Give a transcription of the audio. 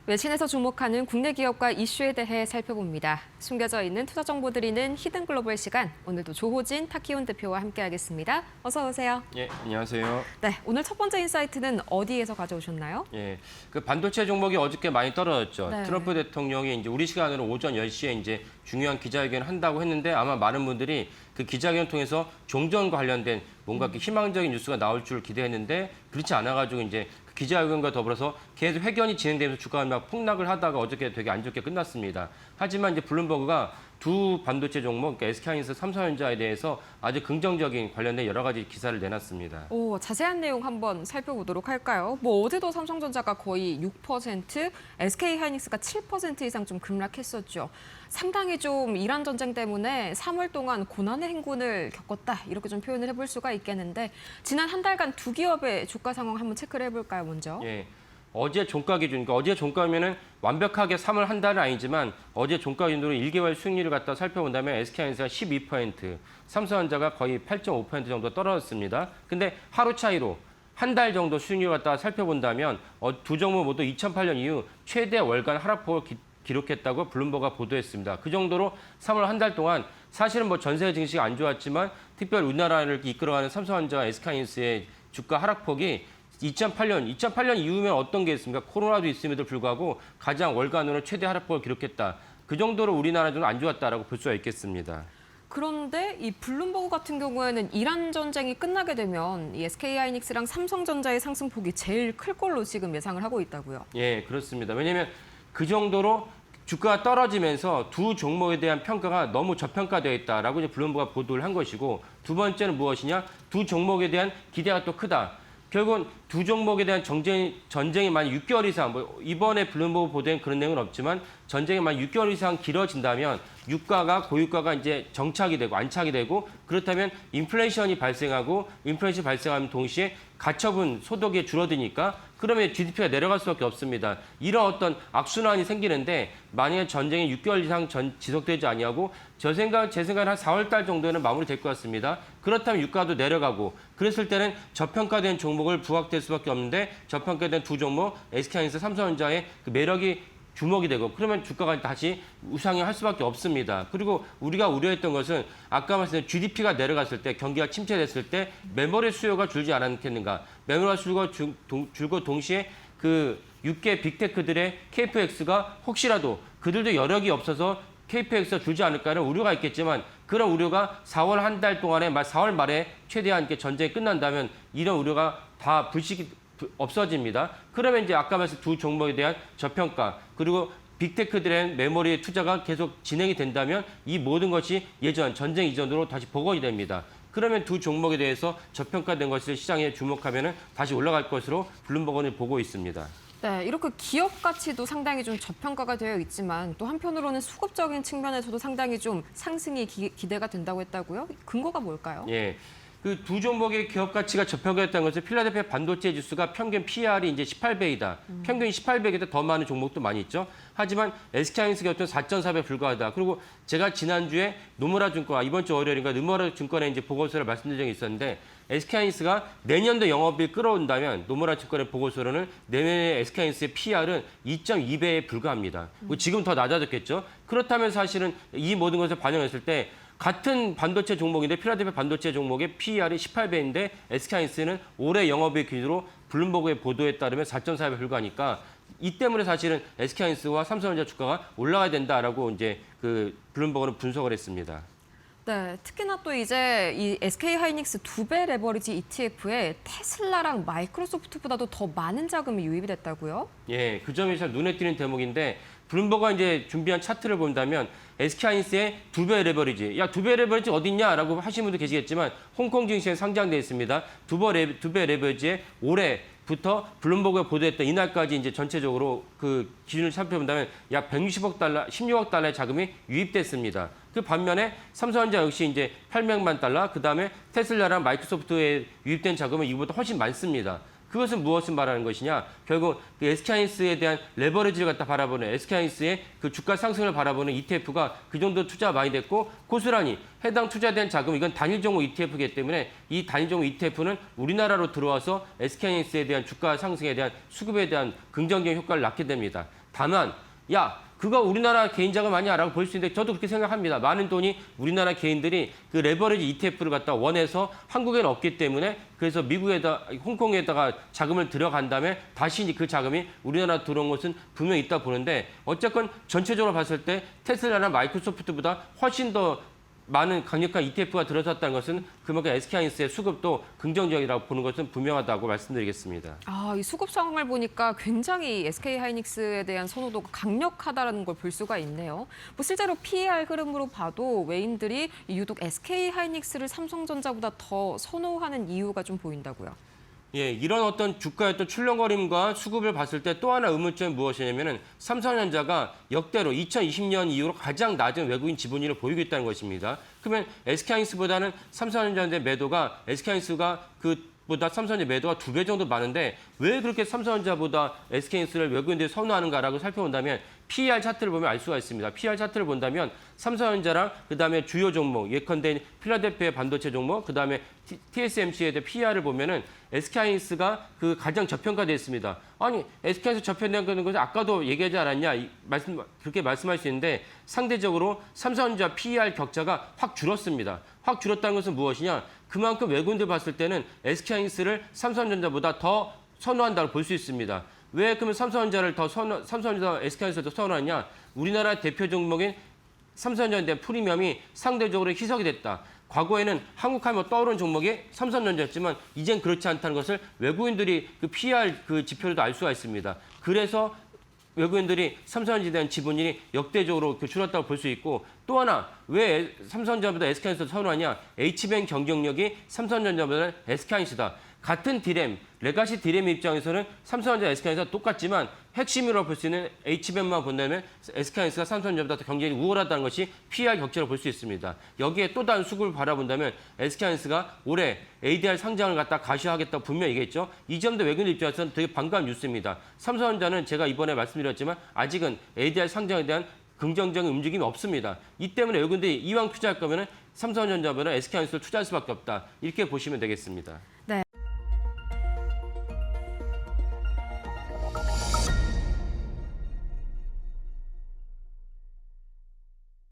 외신에서 주목하는 국내 기업과 이슈에 대해 살펴봅니다. 숨겨져 있는 투자 정보 드리는 히든 글로벌 시간. 오늘도 조호진 타키온 대표와 함께하겠습니다. 어서 오세요. 예, 안녕하세요. 네, 오늘 첫 번째 인사이트는 어디에서 가져오셨나요? 예, 그 반도체 종목이 어저께 많이 떨어졌죠. 네. 트럼프 대통령이 이제 우리 시간으로 오전 10시에 이제 중요한 기자회견을 한다고 했는데 아마 많은 분들이 그 기자회견을 통해서 종전과 관련된 뭔가 희망적인 뉴스가 나올 줄 기대했는데 그렇지 않아가지고 이제 기자회견과 더불어서 계속 회견이 진행되면서 주가가 막 폭락을 하다가 어저께 되게 안 좋게 끝났습니다. 하지만 이제 블룸버그가 두 반도체 종목, 그러니까 SK하이닉스, 삼성전자에 대해서 아주 긍정적인 관련된 여러 가지 기사를 내놨습니다. 자세한 내용 한번 살펴보도록 할까요? 어제도 삼성전자가 거의 6%, SK하이닉스가 7% 이상 좀 급락했었죠. 상당히 좀 이란 전쟁 때문에 3월 동안 고난의 행군을 겪었다, 이렇게 좀 표현을 해볼 수가 있겠는데 지난 한 달간 두 기업의 주가 상황 한번 체크를 해볼까요, 먼저? 예. 어제 종가 기준, 그러니까 어제 종가면은 완벽하게 3월 한 달은 아니지만 어제 종가 기준으로 1개월 수익률을 갖다 살펴본다면 SK하이닉스가 12%, 삼성전자가 거의 8.5% 정도 떨어졌습니다. 근데 하루 차이로 한 달 정도 수익률을 갖다 살펴본다면 두 종목 모두 2008년 이후 최대 월간 하락폭을 기록했다고 블룸버그가 보도했습니다. 그 정도로 3월 한 달 동안 사실은 전 세계 증시가 안 좋았지만 특별히 우리나라를 이끌어가는 삼성전자와 SK하이닉스의 주가 하락폭이 2008년 이후면 어떤 게 있습니까? 코로나도 있음에도 불구하고 가장 월간으로 최대 하락폭을 기록했다. 그 정도로 우리나라는 안 좋았다라고 볼 수가 있겠습니다. 그런데 이 블룸버그 같은 경우에는 이란 전쟁이 끝나게 되면 이 SK하이닉스랑 삼성전자의 상승폭이 제일 클 걸로 지금 예상을 하고 있다고요. 예, 그렇습니다. 왜냐하면 그 정도로 주가가 떨어지면서 두 종목에 대한 평가가 너무 저평가되어 있다라고 이제 블룸버그가 보도를 한 것이고, 두 번째는 무엇이냐? 두 종목에 대한 기대가 또 크다. 결국은 두 종목에 대한 전쟁이 만약 6개월 이상, 이번에 블룸버그 보도엔 그런 내용은 없지만 전쟁이 만약 6개월 이상 길어진다면 고유가가 이제 정착이 되고 안착이 되고, 그렇다면 인플레이션이 발생하고 인플레이션이 발생하면 동시에 가처분 소득이 줄어드니까 그러면 GDP가 내려갈 수밖에 없습니다. 이런 어떤 악순환이 생기는데 만약에 전쟁이 6개월 이상 지속되지 아니하고 제 생각은 한 4월 달 정도에는 마무리될 것 같습니다. 그렇다면 유가도 내려가고, 그랬을 때는 저평가된 종목을 부각될 수밖에 없는데 저평가된 두 종목 SK하이닉스, 삼성전자의 그 매력이 주목이 되고, 그러면 주가가 다시 우상향할 수밖에 없습니다. 그리고 우리가 우려했던 것은 아까 말씀드린 GDP가 내려갔을 때, 경기가 침체됐을 때 메모리 수요가 줄지 않았겠는가. 메모리가 줄고 동시에 그 6개 빅테크들의 KPX가 혹시라도 그들도 여력이 없어서 KPX가 줄지 않을까라는 우려가 있겠지만, 그런 우려가 4월 한 달 동안에 4월 말에 최대한 전쟁이 끝난다면 이런 우려가 다 없어집니다. 그러면 이제 아까 말씀 두 종목에 대한 저평가, 그리고 빅테크들의 메모리 투자가 계속 진행이 된다면 이 모든 것이 전쟁 이전으로 다시 복원이 됩니다. 그러면 두 종목에 대해서 저평가된 것을 시장에 주목하면 다시 올라갈 것으로 블룸버그는 보고 있습니다. 네, 이렇게 기업 가치도 상당히 좀 저평가가 되어 있지만 또 한편으로는 수급적인 측면에서도 상당히 좀 상승이 기대가 된다고 했다고요? 근거가 뭘까요? 예. 그 두 종목의 기업 가치가 저평가됐다는 것은 필라델피아 반도체 지수가 평균 PR이 이제 18배이다. 평균 18배보다 더 많은 종목도 많이 있죠. 하지만 SK하이닉스 같은 4.4배 불과하다. 그리고 제가 지난주에 노무라 증권, 이번 주 월요일인가 노무라 증권에 이제 보고서를 말씀드린 적이 있었는데, SK하이닉스가 내년도 영업이익 끌어온다면 노무라 증권의 보고서로는 내년에 SK하이닉스의 PR은 2.2배에 불과합니다. 지금 더 낮아졌겠죠. 그렇다면 사실은 이 모든 것을 반영했을 때 같은 반도체 종목인데 필라델피아 반도체 종목의 PER이 18배인데 SK하이닉스는 올해 영업이익 기준으로 블룸버그의 보도에 따르면 4.4배 불과하니까 이 때문에 사실은 SK하이닉스와 삼성전자 주가가 올라가야 된다라고 이제 그 블룸버그는 분석을 했습니다. 네, 특히나 또 이제 이 SK하이닉스 2배 레버리지 ETF에 테슬라랑 마이크로소프트보다도 더 많은 자금이 유입이 됐다고요? 예, 그 점이 참 눈에 띄는 대목인데, 블룸버그가 이제 준비한 차트를 본다면 SK하이닉스의 2배 레버리지, 2배 레버리지 어딨냐라고 하시는 분도 계시겠지만 홍콩 증시에 상장돼 있습니다. 2배 레버리지에 올해부터 블룸버그가 보도했던 이날까지 이제 전체적으로 그 기준을 살펴본다면 약 16억 달러의 자금이 유입됐습니다. 그 반면에 삼성전자 역시 이제 800만 달러, 그 다음에 테슬라랑 마이크로소프트에 유입된 자금은 이보다 훨씬 많습니다. 그것은 무엇을 말하는 것이냐? 결국 그 SK하이닉스에 대한 레버리지를 갖다 바라보는, SK하이닉스의 그 주가 상승을 바라보는 ETF가 그 정도 투자가 많이 됐고, 고스란히 해당 투자된 자금, 이건 단일 종목 ETF이기 때문에 이 단일 종목 ETF는 우리나라로 들어와서 SK하이닉스에 대한 주가 상승에 대한 수급에 대한 긍정적인 효과를 낳게 됩니다. 다만 그거 우리나라 개인 자금 아니야라고 볼 수 있는데 저도 그렇게 생각합니다. 많은 돈이 우리나라 개인들이 그 레버리지 ETF를 갖다 원해서 한국에는 없기 때문에 그래서 미국에다 홍콩에다가 자금을 들어간 다음에 다시 이제 그 자금이 우리나라 들어온 것은 분명히 있다 보는데 어쨌건 전체적으로 봤을 때 테슬라나 마이크로소프트보다 훨씬 더 많은 강력한 ETF가 들어섰다는 것은 그만큼 SK하이닉스의 수급도 긍정적이라고 보는 것은 분명하다고 말씀드리겠습니다. 이 수급 상황을 보니까 굉장히 SK하이닉스에 대한 선호도가 강력하다는 걸 볼 수가 있네요. 뭐 실제로 PER 흐름으로 봐도 외인들이 유독 SK하이닉스를 삼성전자보다 더 선호하는 이유가 좀 보인다고요. 예, 이런 어떤 주가의 어떤 출렁거림과 수급을 봤을 때 또 하나 의문점이 무엇이냐면은 삼성전자가 역대로 2020년 이후로 가장 낮은 외국인 지분율을 보이고 있다는 것입니다. 그러면 SK하이닉스보다는 삼성전자의 매도가 SK하이닉스가 보다 삼성전자 매도가 2배 정도 많은데 왜 그렇게 삼성전자보다 SK하이닉스를 외국인들이 선호하는가라고 살펴본다면 PER 차트를 보면 알 수가 있습니다. PER 차트를 본다면 삼성전자랑 그다음에 주요 종목, 예컨대 필라델피아 반도체 종목, 그다음에 TSMC에 대한 PER을 보면은 SK하이닉스가 그 가장 저평가되어 있습니다. 아니, SK하이닉스 저평가되는 것은 아까도 얘기하지 않았냐? 그렇게 말씀할 수 있는데 상대적으로 삼성전자 PER 격차가 확 줄었습니다. 확 줄었다는 것은 무엇이냐? 그만큼 외국인들 봤을 때는 SK하이닉스를 삼성전자보다 더 선호한다고 볼 수 있습니다. 왜 그러면 삼성전자 SK하이닉스를 더 선호하냐? 우리나라 대표 종목인 삼성전자에 대한 프리미엄이 상대적으로 희석이 됐다. 과거에는 한국하면 떠오르는 종목이 삼성전자였지만 이젠 그렇지 않다는 것을 외국인들이 그 PER 그 지표로도 알 수가 있습니다. 그래서 외국인들이 삼성전자에 대한 지분율이 역대적으로 줄었다고 볼 수 있고 또 하나 왜 삼성전자보다 SK하이닉스를 선호하냐? H뱅 경쟁력이 삼성전자보다 SK하이닉스다. 같은 디램, 레가시 디램 입장에서는 삼성전자, SK하이닉스가 똑같지만 핵심으로 볼 수 있는 H뱅만 본다면 SK하이닉스가 삼성전자보다 더 경쟁이 우월하다는 것이 PER 격차로 볼 수 있습니다. 여기에 또 다른 수급을 바라본다면 SK하이닉스가 올해 ADR 상장을 갖다 가시화하겠다고 분명히 얘기했죠. 이 점도 외국인 입장에서는 되게 반가운 뉴스입니다. 삼성전자는 제가 이번에 말씀드렸지만 아직은 ADR 상장에 대한 긍정적인 움직임이 없습니다. 이 때문에 외국인들이 이왕 투자할 거면 삼성전자보다 SK하이닉스를 투자할 수밖에 없다. 이렇게 보시면 되겠습니다.